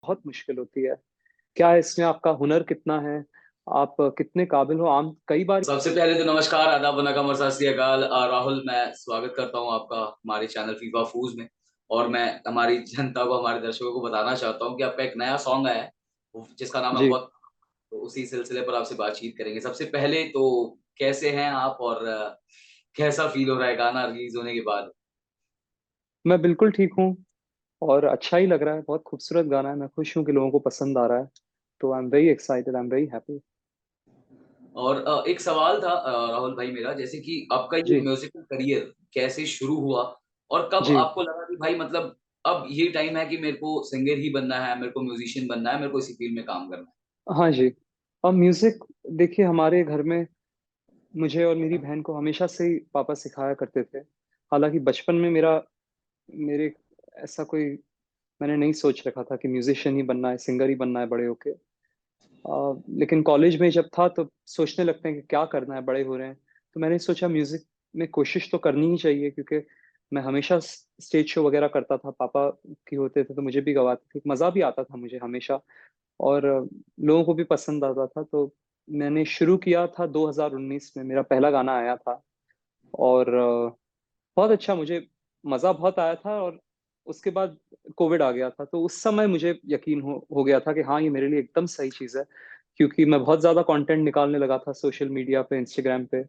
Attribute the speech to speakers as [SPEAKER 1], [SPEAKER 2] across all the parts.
[SPEAKER 1] बहुत मुश्किल होती है। क्या इसमें आपका हुनर कितना है, आप कितने काबिल हो? आम कई बार
[SPEAKER 2] सबसे पहले तो नमस्कार, आदाब, वनकम और सत श्री अकाल। राहुल, मैं स्वागत करता हूं आपका हमारे चैनल फीफा फूज में। और मैं हमारी जनता को, हमारे दर्शकों को बताना चाहता हूं कि आपका एक नया सॉन्ग आया है जिसका नाम है
[SPEAKER 1] जी,
[SPEAKER 2] वक्त। तो उसी सिलसिले पर आपसे बातचीत करेंगे। सबसे पहले तो कैसे हैं आप, और कैसा फील हो रहा है गाना रिलीज होने के बाद?
[SPEAKER 1] मैं बिल्कुल ठीक हूँ और अच्छा ही लग रहा है। बहुत खूबसूरत गाना है। मैं खुश हूँ कि लोगों को पसंद आ रहा है। तो I am very excited, I am very happy.
[SPEAKER 2] और एक सवाल था राहुल भाई मेरा, जैसे कि आपका ये
[SPEAKER 1] जी,
[SPEAKER 2] म्यूजिकल करियर कैसे शुरू हुआ और कब
[SPEAKER 1] जी,
[SPEAKER 2] आपको लगा कि भाई मतलब अब ये टाइम है कि मेरे को सिंगर ही बनना है, मेरे को म्यूजिशियन बनना है, मेरे को इसी फील्ड में काम करना
[SPEAKER 1] हाँ जी। और म्यूजिक, देखिए हमारे घर में मुझे और मेरी बहन को हमेशा से ही पापा सिखाया करते थे। हालांकि बचपन में मेरे ऐसा कोई मैंने नहीं सोच रखा था कि म्यूजिशियन ही बनना है, सिंगर ही बनना है बड़े होके। लेकिन कॉलेज में जब था तो सोचने लगते हैं कि क्या करना है, बड़े हो रहे हैं। तो मैंने सोचा म्यूजिक में कोशिश तो करनी ही चाहिए, क्योंकि मैं हमेशा स्टेज शो वगैरह करता था। पापा की होते थे तो मुझे भी गवाते थे, मजा भी आता था मुझे हमेशा। और लोगों को भी पसंद आता था। तो मैंने शुरू किया था 2019 में, मेरा पहला गाना आया था। और बहुत अच्छा, मुझे मजा बहुत आया था। और उसके बाद कोविड आ गया था, तो उस समय मुझे यकीन हो गया था कि हाँ, ये मेरे लिए एकदम सही चीज है। क्योंकि मैं बहुत ज्यादा कंटेंट निकालने लगा था सोशल मीडिया पे, इंस्टाग्राम पे।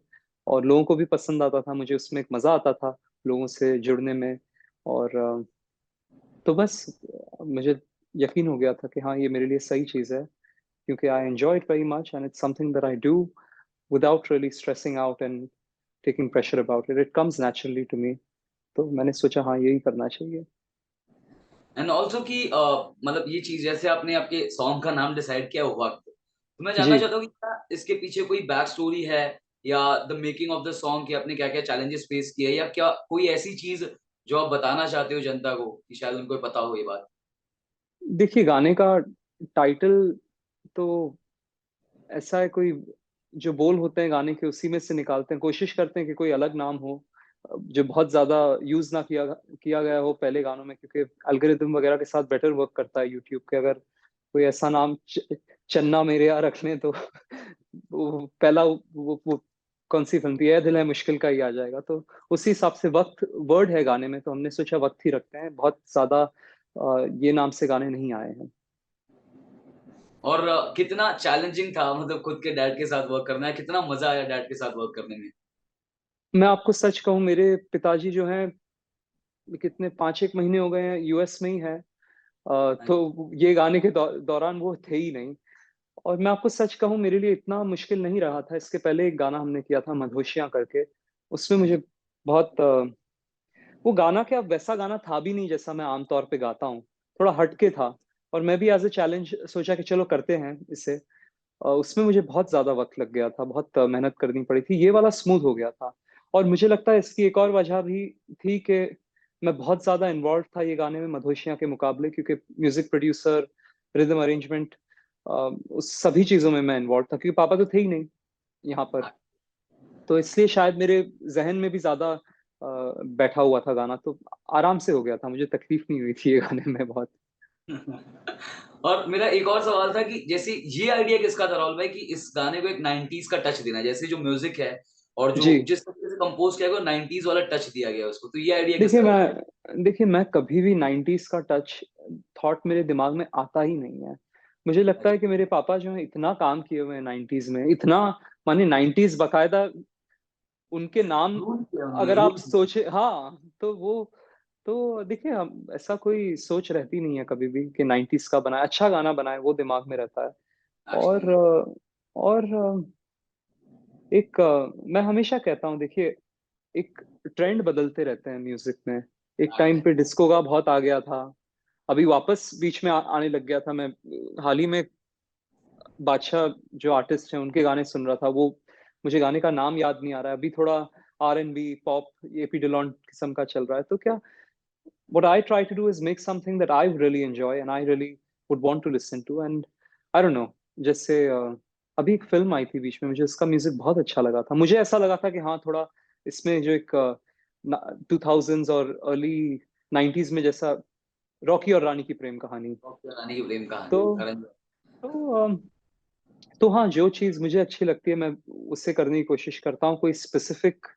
[SPEAKER 1] और लोगों को भी पसंद आता था, मुझे उसमें एक मजा आता था लोगों से जुड़ने में। और तो बस मुझे यकीन हो गया था कि हाँ, ये मेरे लिए सही चीज है। क्योंकि I enjoy it very much and it's something that I do without really stressing out and taking pressure about it. It comes naturally to me. तो मैंने सोचा हाँ, यही करना चाहिए।
[SPEAKER 2] है। एंड ऑल्सो कि मतलब ये चीज जैसे आपने आपके सॉन्ग का नाम डिसाइड किया हुआ, तो मैं जानना
[SPEAKER 1] जी,
[SPEAKER 2] चाहता हूँ कि क्या इसके पीछे कोई बैक स्टोरी है, या the making of the song, कि आपने क्या क्या चैलेंजेस फेस किए, या क्या कोई ऐसी चीज जो आप बताना चाहते हो जनता को कि शायद उनको पता हो ये बात?
[SPEAKER 1] देखिए गाने का टाइटल तो ऐसा है, कोई जो बोल होते हैं गाने के उसी में से निकालते हैं। कोशिश करते हैं कि कोई अलग नाम हो जो बहुत ज्यादा यूज ना किया किया गया हो पहले गानों में, क्योंकि एल्गोरिदम वगैरह के साथ बेटर वर्क करता है यूट्यूब के। अगर कोई ऐसा नाम चन्ना मेरे यहाँ रख लें तो वो पहला वो कौन सी फिल्म थी, ए दिल है मुश्किल का ही आ जाएगा। तो उसी हिसाब से वक्त वर्ड है गाने में, तो हमने सोचा वक्त ही रखते हैं। बहुत ज्यादा ये नाम से गाने नहीं आए हैं।
[SPEAKER 2] और कितना चैलेंजिंग था मतलब खुद के डैड के साथ वर्क करना है, कितना मजा आया डैड के साथ वर्क करने में?
[SPEAKER 1] मैं आपको सच कहूँ, मेरे पिताजी जो हैं, कितने 5 एक महीने हो गए हैं यूएस में ही है। तो ये गाने के दौरान वो थे ही नहीं। और मैं आपको सच कहूँ, मेरे लिए इतना मुश्किल नहीं रहा था। इसके पहले एक गाना हमने किया था मधोशियां करके, उसमें मुझे बहुत वो गाना क्या वैसा गाना था भी नहीं जैसा मैं आमतौर पे गाता हूँ। थोड़ा हटके था। और मैं भी एज ए चैलेंज सोचा कि चलो करते हैं इसे। उसमें मुझे बहुत ज्यादा वक्त लग गया था, बहुत मेहनत करनी पड़ी थी। ये वाला स्मूथ हो गया था। और मुझे लगता है इसकी एक और वजह भी थी कि मैं बहुत ज्यादा इन्वॉल्व था ये गाने में मधोशियां के मुकाबले, क्योंकि म्यूजिक प्रोड्यूसर, रिदम अरेंजमेंट, उस सभी चीजों में मैं इन्वॉल्व था, क्योंकि पापा तो थे ही नहीं यहाँ पर। तो इसलिए शायद मेरे जहन में भी ज्यादा बैठा हुआ था गाना। तो आराम से हो गया था, मुझे तकलीफ नहीं हुई थी ये गाने में बहुत।
[SPEAKER 2] और मेरा एक और सवाल था कि जैसे ये आइडिया किसका था राहुल भाई कि इस गाने को एक 90s का टच देना है, जैसे जो म्यूजिक है और जो
[SPEAKER 1] जी,
[SPEAKER 2] जिस तरीके से कंपोज किया गया 90s वाला टच दिया गया उसको, तो ये आइडिया
[SPEAKER 1] देखिए
[SPEAKER 2] किसका था?
[SPEAKER 1] मैं कभी भी 90s का टच थॉट मेरे दिमाग में आता ही नहीं है। मुझे लगता है
[SPEAKER 2] अच्छा।
[SPEAKER 1] कि मेरे पापा जो है इतना काम किए हुए हैं 90s में, इतना माने 90s बकायदा उनके नाम।
[SPEAKER 2] रूल किया उन्होंने,
[SPEAKER 1] अगर आप
[SPEAKER 2] रूल किया।
[SPEAKER 1] सोचे, हाँ, तो वो तो देखिए, हम ऐसा कोई सोच रहती नहीं है कभी भी कि 90s का बनाए, अच्छा गाना बनाए, वो दिमाग में रहता है। और
[SPEAKER 2] एक्चुअली
[SPEAKER 1] और मैं हमेशा कहता हूँ, देखिए, एक ट्रेंड बदलते रहते हैं म्यूजिक में। एक टाइम पे डिस्को का बहुत आ गया था, अभी वापस बीच में आने लग गया था। मैं हाल ही में बादशाह जो आर्टिस्ट हैं उनके गाने सुन रहा था। वो मुझे गाने का नाम याद नहीं आ रहा है अभी। थोड़ा R&B पॉप, एपी डिलॉन किस्म का चल रहा है। तो क्या, what I try to do is make something that I really enjoy and I really would want to listen to, and I don't know, जैसे अभी एक फिल्म आई थी बीच में, मुझे उसका म्यूजिक बहुत अच्छा लगा था। मुझे ऐसा लगा था कि हाँ, थोड़ा इसमें जो एक 2000s और अर्ली 90s में जैसा रॉकी और रानी की प्रेम कहानी।
[SPEAKER 2] रानी की प्रेम
[SPEAKER 1] तो
[SPEAKER 2] कहानी करण जौहर।
[SPEAKER 1] तो तो हाँ, जो चीज मुझे अच्छी लगती है मैं उससे करने की कोशिश करता हूँ। कोई स्पेसिफिक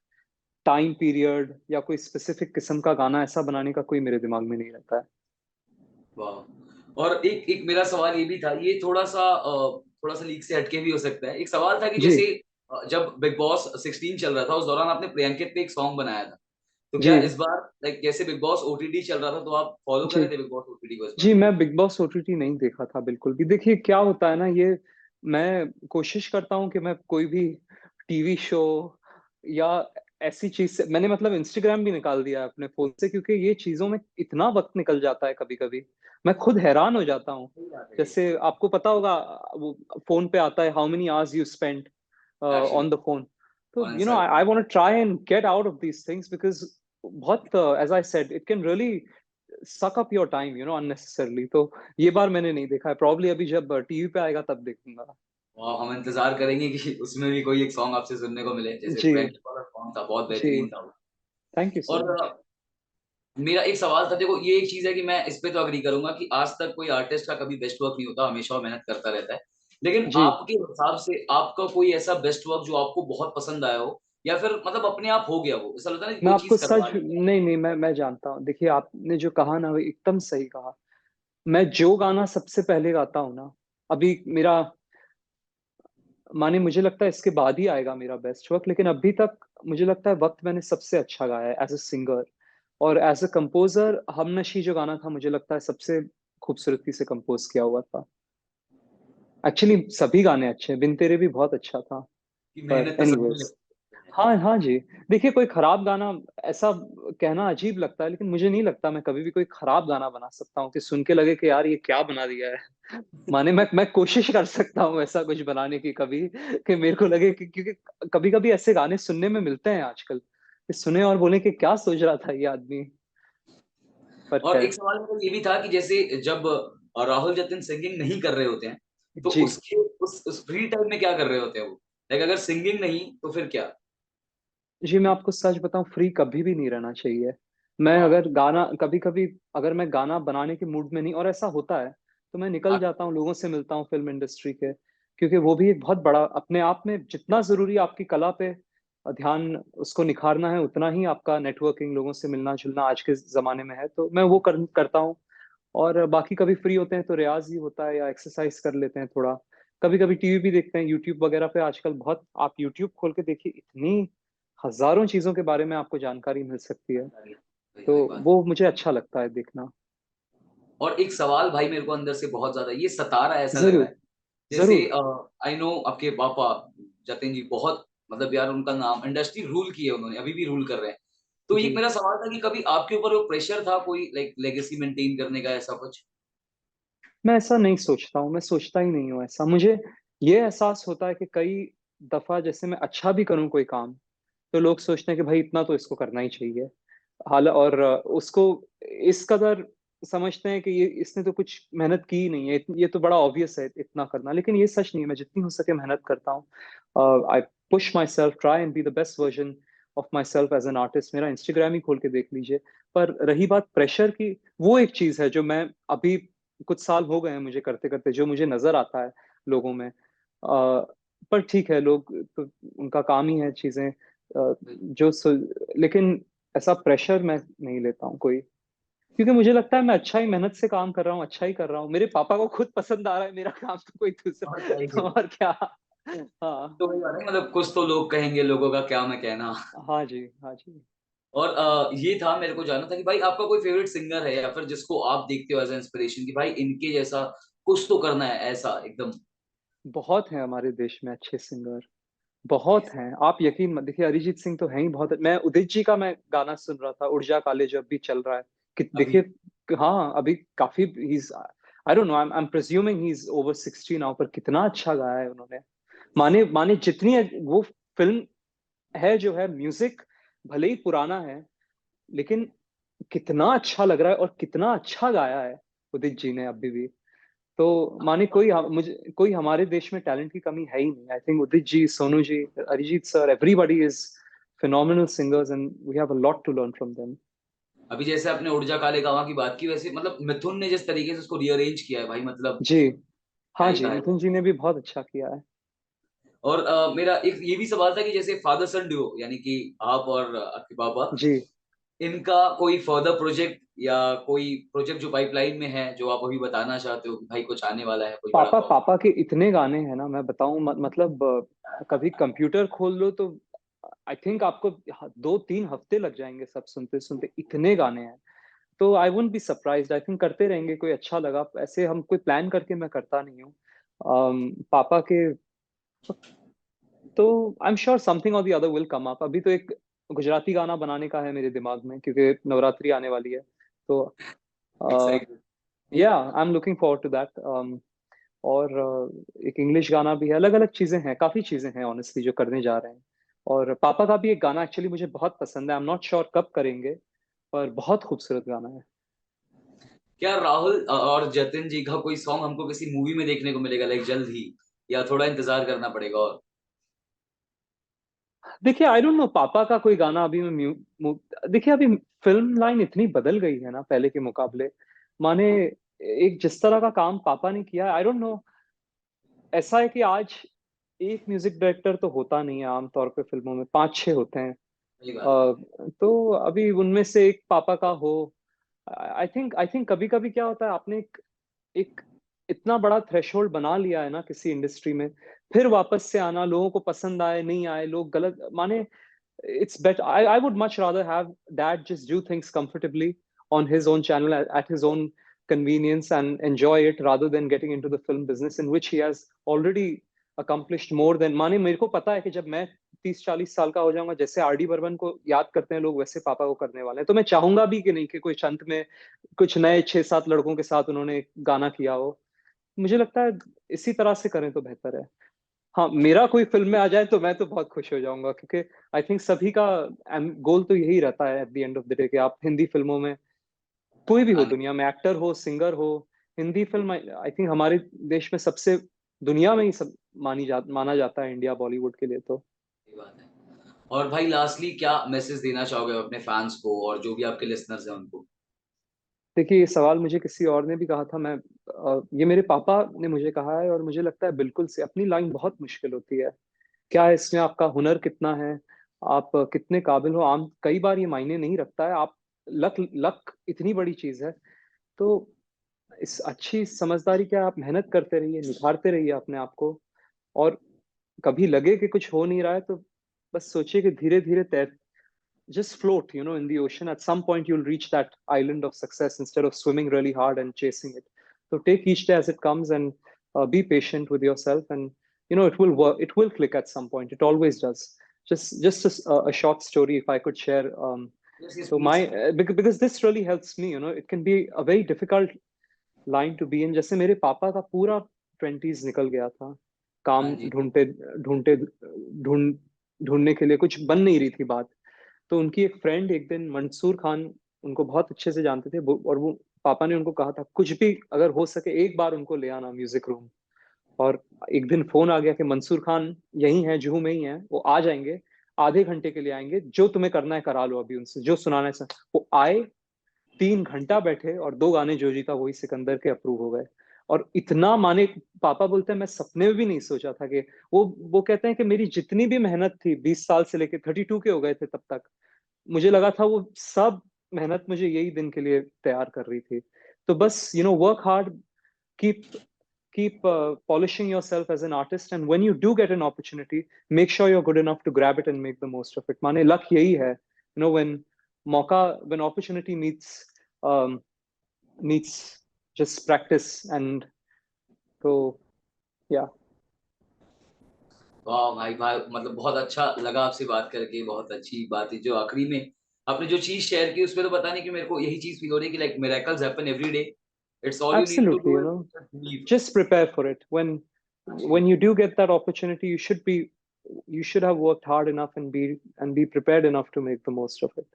[SPEAKER 1] टाइम पीरियड या कोई स्पेसिफिक किस्म का गाना ऐसा बनाने का कोई मेरे दिमाग में नहीं रहता है।
[SPEAKER 2] वाह! और एक एक मेरा सवाल ये भी था, ये थोड़ा-सा लीक से हटके भी हो सकता है। एक सवाल था कि
[SPEAKER 1] जी
[SPEAKER 2] जैसे जब बिग बॉस 16 चल रहा था, उस दौरान आपने प्रियंकित पे एक सॉन्ग बनाया था। तो
[SPEAKER 1] जी
[SPEAKER 2] क्या इस बार लाइक जैसे बिग बॉस ओटीटी चल रहा था, तो आप फॉलो कर
[SPEAKER 1] जी
[SPEAKER 2] रहे थे बिग बॉस ओटीटी को इस बार?
[SPEAKER 1] जी, मैं बिग बॉस ओटीटी नहीं देखा था बिल्कुल भी। देखिए क्या होता है ना, ये मैं कोशिश करता हूँ कि मैं कोई भी टीवी शो या ऐसी चीज़ से मैंने मतलब इंस्टाग्राम भी निकाल दिया है अपने फ़ोन से, क्योंकि ये चीज़ों में इतना वक़्त निकल जाता है कभी-कभी, मैं खुद हैरान हो जाता हूँ।
[SPEAKER 2] सही बात है ये।
[SPEAKER 1] जैसे आपको पता होगा वो फ़ोन पे आता है how many hours you spent
[SPEAKER 2] actually
[SPEAKER 1] on the phone. तो
[SPEAKER 2] on
[SPEAKER 1] you know
[SPEAKER 2] Instagram.
[SPEAKER 1] I want to try and get out of these things because बहुत as I said it can really suck up your time unnecessarily. तो ये बार मैंने नहीं देखा है, probably अभी जब टीवी पे आएगा तब देखूंगा।
[SPEAKER 2] और हम इंतज़ार करेंगे कि उसमें भी कोई एक सॉन्ग आपसे सुनने को मिले, जैसे
[SPEAKER 1] जी
[SPEAKER 2] प्रियंकित वाला सॉन्ग था, बहुत
[SPEAKER 1] जी,
[SPEAKER 2] बेहतरीन था वो।
[SPEAKER 1] थैंक यू सो
[SPEAKER 2] और
[SPEAKER 1] मच।
[SPEAKER 2] मेरा एक सवाल था, देखो ये एक चीज़ है कि मैं इस पे तो एग्री करूँगा कि आज तक कोई आर्टिस्ट का कभी बेस्ट वर्क नहीं होता, हमेशा वो मेहनत करता रहता है। लेकिन
[SPEAKER 1] जी,
[SPEAKER 2] आपके हिसाब से आपका कोई ऐसा बेस्ट वर्क जो आपको बहुत पसंद आया हो या फिर मतलब अपने आप हो गया वो? ऐसा लगता है ना कि
[SPEAKER 1] मैं
[SPEAKER 2] कोई
[SPEAKER 1] आपको
[SPEAKER 2] चीज़ करवा
[SPEAKER 1] सच
[SPEAKER 2] ली है।
[SPEAKER 1] नहीं नहीं, मैं जानता हूँ। देखिए आपने जो कहा ना वो एकदम सही कहा। मैं जो गाना सबसे पहले गाता हूँ ना, अभी मेरा माने मुझे लगता है इसके बाद ही आएगा मेरा बेस्ट वर्क, लेकिन अभी तक मुझे लगता है वक्त मैंने सबसे अच्छा गाया है एज अ सिंगर। और एज अ कंपोजर हमनशी जो गाना था मुझे लगता है सबसे खूबसूरती से कंपोज किया हुआ था। एक्चुअली सभी गाने अच्छे हैं, बिन तेरे भी बहुत अच्छा था।
[SPEAKER 2] कि
[SPEAKER 1] पर
[SPEAKER 2] मेहनत तो सभी में
[SPEAKER 1] एनीवेज़
[SPEAKER 2] लगती है।
[SPEAKER 1] हाँ, हाँ जी। देखिए कोई खराब गाना ऐसा कहना अजीब लगता है, लेकिन मुझे नहीं लगता मैं कभी भी कोई खराब गाना बना सकता हूँ कि सुन के लगे कि यार ये क्या बना दिया है। माने मैं कोशिश कर सकता हूँ ऐसा कुछ बनाने की कभी कि मेरे को लगे कि क्योंकि कभी-कभी ऐसे गाने सुनने में मिलते हैं आजकल, कि सुने और बोले कि क्या सोच रहा था ये आदमी? पर
[SPEAKER 2] और
[SPEAKER 1] ख़ैर
[SPEAKER 2] एक सवाल मेरा ये भी था कि जैसे जब राहुल जतिन सिंगिंग नहीं कर रहे होते हैं, तो
[SPEAKER 1] जी।
[SPEAKER 2] उसके उस फ्री टाइम में क्या कर रहे होते हैं वो? लाइक अगर सिंगिंग नहीं तो फिर क्या?
[SPEAKER 1] जी, मैं आपको सच बताऊँ फ्री कभी भी नहीं रहना चाहिए। मैं
[SPEAKER 2] वाह!
[SPEAKER 1] अगर गाना कभी-कभी अगर मैं गाना बनाने के मूड में नहीं और ऐसा होता है, तो मैं निकल जाता हूँ, लोगों से मिलता हूँ फ़िल्म इंडस्ट्री के, क्योंकि वो भी एक बहुत बड़ा अपने आप में जितना ज़रूरी आपकी कला पे ध्यान उसको निखारना है, उतना ही आपका नेटवर्किंग, लोगों से मिलना-जुलना आज के ज़माने में है, तो मैं वो करता हूँ। और बाकी कभी फ्री होते हैं तो रियाज़ ही होता है या एक्सरसाइज़ कर लेते हैं थोड़ा। कभी-कभी टीवी भी देखते हैं, यूट्यूब वगैरह पे आजकल बहुत आप यूट्यूब खोल के देखिए इतनी हज़ारों चीज़ों के बारे में आपको जानकारी मिल सकती है,
[SPEAKER 2] वही
[SPEAKER 1] तो
[SPEAKER 2] वही बात।
[SPEAKER 1] वो मुझे अच्छा लगता है देखना।
[SPEAKER 2] और एक सवाल भाई मेरे को अंदर से बहुत ज़्यादा ये सता रहा है ऐसा लग रहा
[SPEAKER 1] ज़रूर,
[SPEAKER 2] है। जैसे
[SPEAKER 1] ज़रूर।
[SPEAKER 2] आई नो आपके पापा जतिन जी बहुत मतलब यार उनका नाम इंडस्ट्री रूल की है उन्होंने, अभी भी रूल कर रहे हैं। तो एक
[SPEAKER 1] जी,
[SPEAKER 2] मेरा सवाल था कि कभी आपके ऊपर वो प्रेशर था कोई लाइक लेगेसी मेंटेन करने का ऐसा कुछ?
[SPEAKER 1] मैं ऐसा नहीं सोचता हूँ, मैं सोचता ही नहीं हूँ ऐसा। मुझे ये एहसास होता है कि कई दफ़ा जैसे मैं अच्छा भी करूँ कोई काम, तो लोग सोचते हैं कि भाई इतना तो इसको करना ही चाहिए। और उसको इस कदर समझते हैं कि ये इसने तो कुछ मेहनत की ही नहीं है, ये तो बड़ा ऑब्वियस है इतना करना, लेकिन ये सच नहीं है, मैं जितनी हो सके मेहनत करता हूँ। I push my self, try and be the best version of my self as an artist. मेरा इंस्टाग्राम ही खोल के देख लीजिए। पर रही बात प्रेशर की, वो एक चीज़ है जो मैं अभी कुछ साल हो गए हैं मुझे करते-करते, जो मुझे नज़र आता है लोगों में। पर ठीक है, लोग तो उनका काम ही है चीज़ें जो सु लेकिन ऐसा प्रेशर मैं नहीं लेता हूँ कोई, क्योंकि मुझे लगता है मैं अच्छा ही मेहनत से काम कर रहा हूँ, अच्छा ही कर रहा हूँ। मेरे पापा को खुद पसंद आ रहा है मेरा काम, तो कोई
[SPEAKER 2] और
[SPEAKER 1] दूसरा
[SPEAKER 2] क्या ही
[SPEAKER 1] तो
[SPEAKER 2] चाहिए।
[SPEAKER 1] और क्या। हाँ।
[SPEAKER 2] तो वही बात है मतलब कुछ तो लोग कहेंगे, लोगों का क्या मैं कहना।
[SPEAKER 1] हाँ जी, हाँ जी।
[SPEAKER 2] और ये था मेरे को जानना था कि भाई आपका कोई फ़ेवरेट सिंगर है या फिर जिसको आप देखते हो एज़ अ इंस्पिरेशन कि भाई इनके जैसा कुछ तो करना है ऐसा एकदम?
[SPEAKER 1] बहुत हैं हमारे देश में अच्छे सिंगर,
[SPEAKER 2] जी,
[SPEAKER 1] बहुत हैं। आप यकीन मत देखिए अरिजीत सिंह तो हैं ही बहुत। मैं उदित जी का मैं गाना सुन रहा था, उड़ जा काले जब भी चल रहा है। कि
[SPEAKER 2] अभी
[SPEAKER 1] देखिए हाँ, अभी काफ़ी he is I don't know I am presuming he is over 60 now, पर कितना अच्छा गाया है उन्होंने। माने माने जितनी वो फ़िल्म है जो है म्यूज़िक भले ही पुराना है, लेकिन कितना अच्छा लग रहा है और कितना अच्छा गाया है उदित जी ने अभी भी। तो माने कोई हमारे देश में टैलेंट की कमी है ही नहीं। I think Udit ji, Sonu ji, Arijit sir, everybody is phenomenal singers and we have a lot to learn from them.
[SPEAKER 2] अभी जैसे आपने उड़ जा काले कावां की बात की, वैसे मतलब मिथुन ने जिस तरीके से उसको रीअरेंज किया है भाई, मतलब
[SPEAKER 1] जी।
[SPEAKER 2] क्या
[SPEAKER 1] हाँ
[SPEAKER 2] ही
[SPEAKER 1] जी,
[SPEAKER 2] कहा है।
[SPEAKER 1] मिथुन जी ने भी बहुत अच्छा किया है।
[SPEAKER 2] और मेरा एक ये भी सवाल था कि जैसे फादर सन ड्यू, यानी कि आप और आपके पापा,
[SPEAKER 1] जी।
[SPEAKER 2] इनका कोई फर्दर प्रोजेक्ट या कोई प्रोजेक्ट जो पाइपलाइन में है, जो आप अभी बताना चाहते हो कि भाई कुछ आने वाला है, कुछ बड़ा
[SPEAKER 1] पापा
[SPEAKER 2] सॉन्ग?
[SPEAKER 1] पापा के इतने गाने हैं ना, मैं बताऊं मतलब कभी कंप्यूटर खोल लो तो आई थिंक आपको 2-3 हफ्ते लग जाएंगे सब सुनते सुनते, इतने गाने हैं। तो I wouldn't be surprised, I think करते रहेंगे। कोई अच्छा लगा ऐसे, हम कोई प्लान करके मैं करता नहीं हूँ। पापा के तो आई एम श्योर समथिंग और the other will come up. अभी तो एक गुजराती गाना बनाने का है मेरे दिमाग में, क्योंकि नवरात्रि आने वाली है। तो
[SPEAKER 2] एक्साइटेड।
[SPEAKER 1] या I am looking forward to that. और एक इंग्लिश गाना भी है। अलग अलग चीजें हैं, काफी चीजें हैं ऑनेस्टली जो करने जा रहे हैं। और पापा का भी एक गाना एक्चुअली मुझे बहुत पसंद है, आई एम नॉट श्योर कब करेंगे, पर बहुत खूबसूरत गाना है।
[SPEAKER 2] क्या राहुल और जतिन जी का कोई सॉन्ग हमको किसी मूवी में देखने को मिलेगा, लाइक जल्द ही, या थोड़ा इंतजार करना पड़ेगा? और
[SPEAKER 1] देखिए आई डोंट नो, पापा का कोई गाना अभी मैं देखिए अभी फिल्म लाइन इतनी बदल गई है ना पहले के मुकाबले। माने एक जिस तरह का काम पापा ने किया, आई डोंट नो। ऐसा है कि आज एक म्यूजिक डायरेक्टर तो होता नहीं है आमतौर पे, फिल्मों में 5-6 होते हैं।
[SPEAKER 2] सही बात है।
[SPEAKER 1] तो अभी उनमें से एक पापा का हो। आई थिंक कभी कभी क्या होता है, आपने एक इतना बड़ा थ्रेशोल्ड बना लिया है ना किसी इंडस्ट्री में, फिर वापस से आना, लोगों को पसंद आए नहीं आए, लोग गलत माने, it's better. I would much rather have dad just do things comfortably on his own channel at his own convenience and enjoy it, rather than getting into the film business in which he has already accomplished more than। माने मेरे को पता है कि जब मैं 30-40 साल का हो जाऊंगा, जैसे आर डी बर्मन को याद करते हैं लोग, वैसे पापा को करने वाले हैं। तो मैं चाहूंगा भी कि नहीं कि कोई अंत में कुछ नए 6-7 लड़कों के साथ उन्होंने गाना किया हो। मुझे लगता है इसी तरह से करें तो बेहतर है। हाँ, मेरा कोई फिल्म में आ जाए तो मैं तो बहुत खुश हो जाऊंगा, क्योंकि आई थिंक सभी का गोल तो यही रहता है at the end of the day, कि आप हिंदी फिल्मों में, कोई भी हो
[SPEAKER 2] आगे
[SPEAKER 1] दुनिया में, एक्टर हो सिंगर हो, हिंदी फिल्म आई थिंक हमारे देश में सबसे, दुनिया में ही सब माना जाता है इंडिया बॉलीवुड के लिए तो।
[SPEAKER 2] की बात है। और भाई लास्टली क्या मैसेज देना चाहोगे अपने फैंस को और जो भी आपके लिसनर्स हैं उनको?
[SPEAKER 1] देखिए ये सवाल मुझे किसी और ने भी कहा था, मैं ये मेरे पापा ने मुझे कहा है, और मुझे लगता है बिल्कुल से अपनी लाइन बहुत मुश्किल होती है। क्या है इसमें, आपका हुनर कितना है, आप कितने काबिल हो, आम कई बार ये मायने नहीं रखता है। आप लक लक इतनी बड़ी चीज है। तो इस अच्छी समझदारी क्या, आप मेहनत करते रहिए, निखारते रहिए अपने आप को। और कभी लगे कि कुछ हो नहीं रहा है, तो बस सोचिए कि धीरे धीरे तैर, just float, in the ocean. At some point you'll reach that island of success instead of swimming really hard and chasing it. So take each day as it comes, and be patient with yourself, and it will work, it will click at some point, it always does. Just a short story if I could share.
[SPEAKER 2] Yes yes
[SPEAKER 1] So
[SPEAKER 2] please.
[SPEAKER 1] my because this really helps me, it can be a very difficult line to be in. जैसे मेरे पापा का पूरा 20s निकल गया था,
[SPEAKER 2] हाँ
[SPEAKER 1] काम
[SPEAKER 2] जी।
[SPEAKER 1] ढूंढते ढूंढते ढूंढ ढूंढने के लिए, कुछ बन नहीं रही थी बात। तो उनकी एक फ्रेंड एक दिन, मंसूर खान, उनको बहुत अच्छे से जानते थे और वो पापा ने उनको कहा था कुछ भी अगर हो सके एक बार उनको ले आना म्यूजिक रूम। और एक दिन फोन आ गया कि मंसूर खान यही है, जुहू में ही है, वो आ जाएंगे, आधे घंटे के लिए आएंगे, जो तुम्हें करना है करा लो अभी उनसे, जो सुनाना है वो आए। 3 घंटा बैठे और 2 गाने जो जीता वही सिकंदर के अप्रूव हो गए। और इतना माने, पापा बोलते हैं मैं सपने में भी नहीं सोचा था कि वो कहते हैं कि मेरी जितनी भी मेहनत थी 20 साल से लेके 32 के हो गए थे तब तक, मुझे लगा था वो सब मेहनत मुझे यही दिन के लिए तैयार कर रही थी। तो बस work hard, keep keep polishing yourself as an artist, and when you do get an opportunity, make sure you're good enough to grab it and make the most of it। माने लक यही है, when when opportunity um, meets just practice, and so yeah।
[SPEAKER 2] वाह भाई भाई, मतलब बहुत अच्छा लगा आपसे बात करके, बहुत अच्छी बात है। जो आखिरी में आपने जो चीज शेयर की उसमें तो पता नहीं कि मेरे को यही चीज फील हो रही है कि like miracles happen every day. It's all you need to
[SPEAKER 1] Absolutely,
[SPEAKER 2] do is believe.
[SPEAKER 1] just prepare for it
[SPEAKER 2] हाँ जी।
[SPEAKER 1] when you do get that opportunity. You should have worked hard enough and be prepared enough to make the most of it।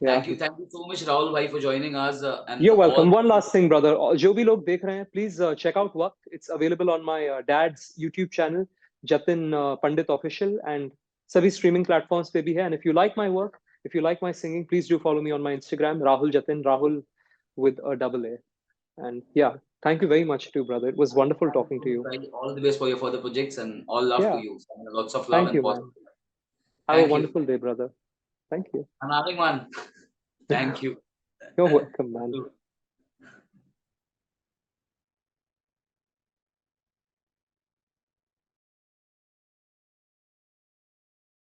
[SPEAKER 1] Yeah।
[SPEAKER 2] Thank you so much Rahul भाई for joining us and
[SPEAKER 1] You're
[SPEAKER 2] all.
[SPEAKER 1] welcome। One last thing, brother, जो भी लोग देख रहे हैं, please check out वक्त। It's available on my dad's YouTube channel, Jatin Pandit Official, and सभी streaming platforms पे भी है। And if you like my work, if you like my singing, please do follow me on my Instagram, Rahul Jatin, Rahul with a double A. And yeah, thank you very much too, brother. It was wonderful talking to you.
[SPEAKER 2] All the best for your further projects and all love to
[SPEAKER 1] Yeah,
[SPEAKER 2] you. Lots of love
[SPEAKER 1] thank
[SPEAKER 2] and
[SPEAKER 1] you, man.
[SPEAKER 2] positive.
[SPEAKER 1] Have a
[SPEAKER 2] Thank you.
[SPEAKER 1] wonderful day, brother. Thank you.
[SPEAKER 2] I'm having one. Thank you.
[SPEAKER 1] You're welcome, man.